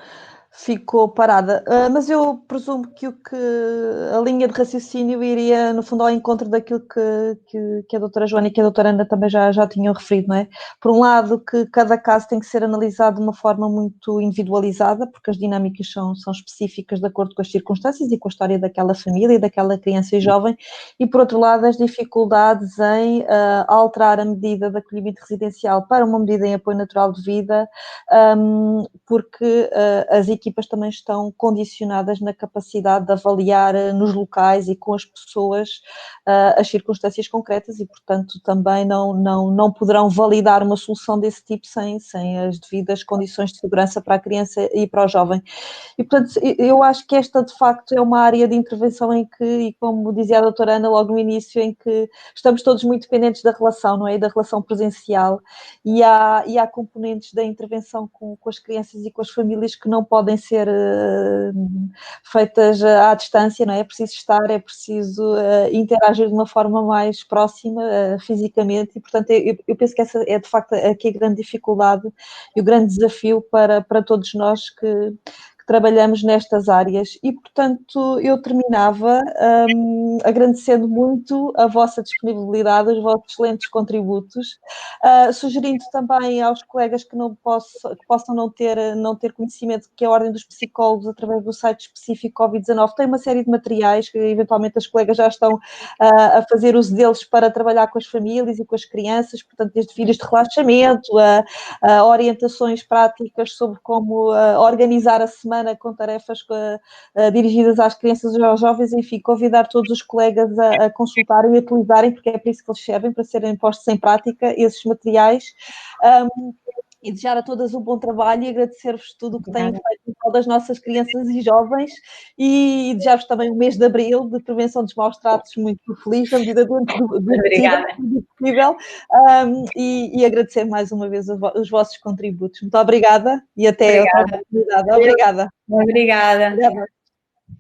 parada. Mas eu presumo que a linha de raciocínio iria, no fundo, ao encontro daquilo que a doutora Joana e que a doutora Ana também já tinham referido, não é? Por um lado, que cada caso tem que ser analisado de uma forma muito individualizada, porque as dinâmicas são específicas de acordo com as circunstâncias e com a história daquela família, daquela criança e jovem, e por outro lado, as dificuldades em alterar a medida de acolhimento residencial para uma medida em apoio natural de vida, porque as equipas também estão condicionadas na capacidade de avaliar nos locais e com as pessoas as circunstâncias concretas e, portanto, também não poderão validar uma solução desse tipo sem as devidas condições de segurança para a criança e para o jovem. E, portanto, eu acho que esta, de facto, é uma área de intervenção em que, e como dizia a doutora Ana logo no início, em que estamos todos muito dependentes da relação, não é? Da relação presencial, e há componentes da intervenção com as crianças e com as famílias que não podem ser feitas à distância, não é? É preciso estar, é preciso interagir de uma forma mais próxima, fisicamente, e, portanto, eu penso que essa é, de facto, aqui a grande dificuldade e o grande desafio para todos nós que trabalhamos nestas áreas. E, portanto, eu terminava agradecendo muito a vossa disponibilidade, os vossos excelentes contributos, sugerindo também aos colegas que possam não ter conhecimento que a Ordem dos Psicólogos, através do site específico COVID-19, tem uma série de materiais que eventualmente as colegas já estão a fazer uso deles para trabalhar com as famílias e com as crianças, portanto, desde vídeos de relaxamento, a orientações práticas sobre como organizar a semana com tarefas dirigidas às crianças e aos jovens, enfim, convidar todos os colegas a consultarem e a utilizarem, porque é para isso que eles servem, para serem postos em prática esses materiais. E desejar a todas um bom trabalho e agradecer-vos tudo o que têm feito em prol das nossas crianças e jovens, e desejar-vos também um mês de abril de prevenção dos maus tratos muito feliz, na medida do possível, e agradecer mais uma vez os vossos contributos. Muito obrigada e até outra oportunidade. Obrigada. Obrigada.